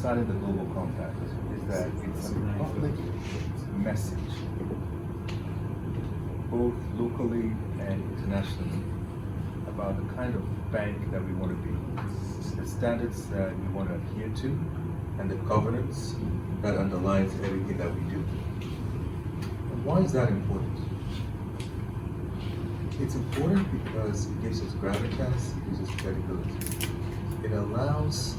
inside the Global Compact is that it's a public message, both locally and internationally, about the kind of bank that we want to be, the standards that we want to adhere to, and the governance that underlies everything that we do. And why is that important? It's important because it gives us gravitas, it gives us credibility. It allows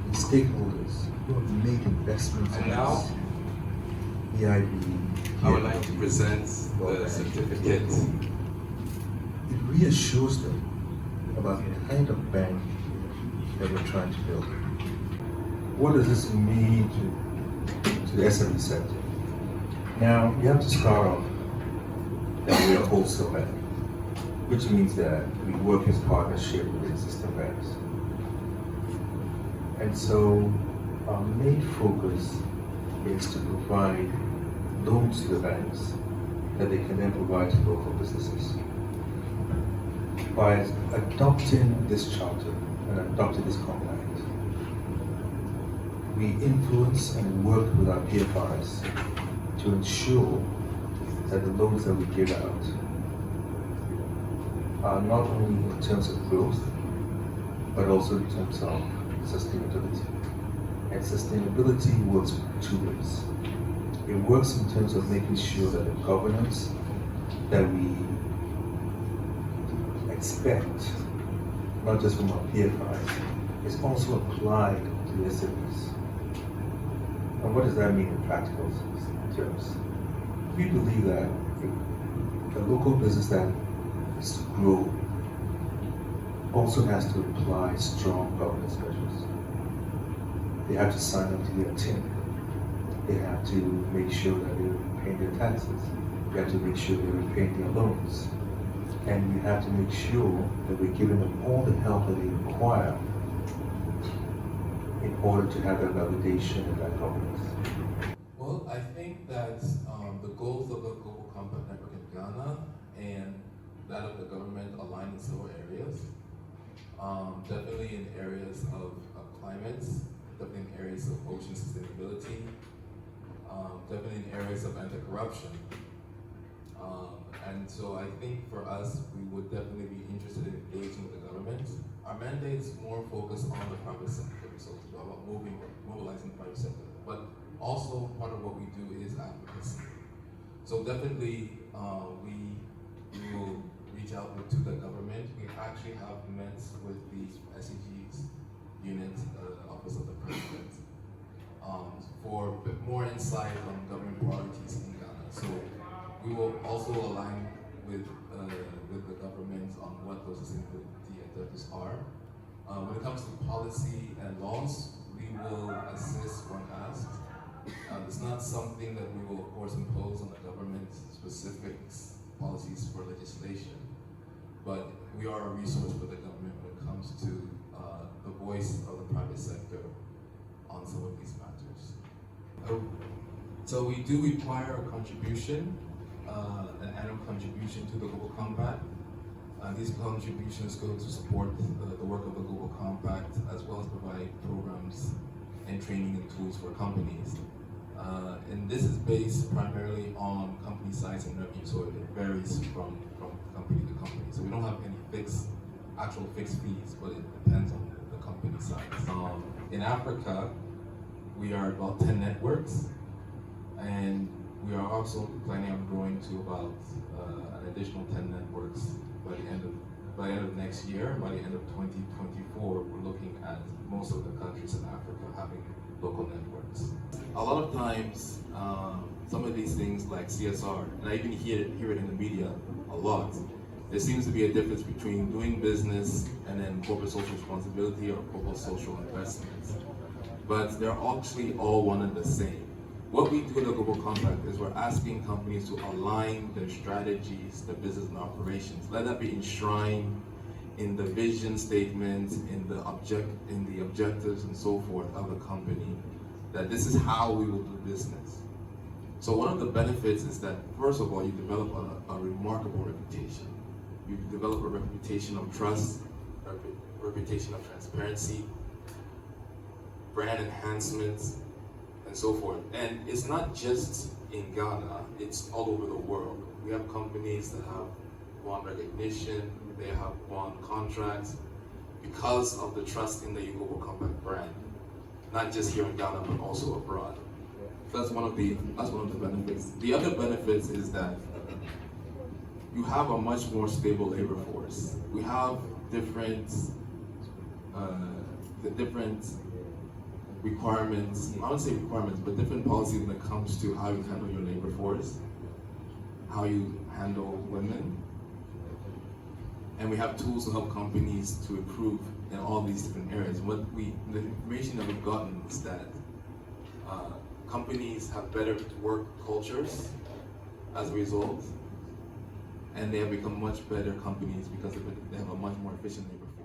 the stakeholders who have made investments in us, EIB, I would like to present the certificate. It reassures them about the kind of bank that we're trying to build. What does this mean to the SME sector? Now, you have to start off that we're a wholesale bank, which means that we work in partnership with existing banks. And so our main focus is to provide loans to the banks that they can then provide to local businesses. By adopting this charter and adopting this compact, we influence and work with our PFIs to ensure that the loans that we give out are not only in terms of growth, but also in terms of sustainability. And sustainability works two ways. It works in terms of making sure that the governance that we expect, not just from our PFIs, is also applied to the SMEs. And what does that mean in practical terms? We believe that a local business that is to grow also has to apply strong governance measures. They have to sign up to get a TIN. They have to make sure that they're paying their taxes. They have to make sure they're repaying their loans. And we have to make sure that we're giving them all the help that they require in order to have that validation and that governance. Well, I think that the goals of the Global Compact Network in Ghana and that of the government align in several areas. Definitely in areas of climate, definitely in areas of ocean sustainability, definitely in areas of anti-corruption. And so I think for us, we would definitely be interested in engaging with the government. Our mandate is more focused on the private sector, so it's about mobilizing the private sector. But also part of what we do is advocacy. So definitely we will reach out to the government. We actually have met with the SEG's unit, Office of the President, for a bit more insight on government priorities in Ghana. So we will also align with the government on what those sustainability objectives are. When it comes to policy and laws, we will assist when asked. It's not something that we will, of course, impose on the government specific policies for legislation, but we are a resource for the government when it comes to the voice of the private sector on some of these matters. So we do require a contribution, an annual contribution to the Global Compact. These contributions go to support the work of the Global Compact, as well as provide programs and training and tools for companies. And this is based primarily on company size and revenue, so it varies from company to company. So we don't have any actual fixed fees, but it depends on the company size. In Africa, we are about 10 networks, and we are also planning on growing to about an additional 10 networks by the end of next year. By the end of 2024, we're looking at most of the countries in Africa having local networks. A lot of times, some of these things like CSR, and I even hear it in the media a lot, there seems to be a difference between doing business and then corporate social responsibility or corporate social investment. But they're actually all one and the same. What we do in the Global Compact is we're asking companies to align their strategies, their business and operations. Let that be enshrined in the vision statement, in the objectives and so forth of the company, that this is how we will do business. So one of the benefits is that, first of all, you develop a remarkable reputation. You develop a reputation of trust, a reputation of transparency. For brand enhancements, and so forth. And it's not just in Ghana, it's all over the world. We have companies that have won recognition, they have won contracts because of the trust in the You Global Compact brand. Not just here in Ghana, but also abroad. So that's one of the benefits. The other benefits is that you have a much more stable labor force. We have different requirements, I wouldn't say requirements, but different policies when it comes to how you handle your labor force, how you handle women. And we have tools to help companies to improve in all these different areas. The information that we've gotten is that companies have better work cultures as a result, and they have become much better companies because they have a much more efficient labor force.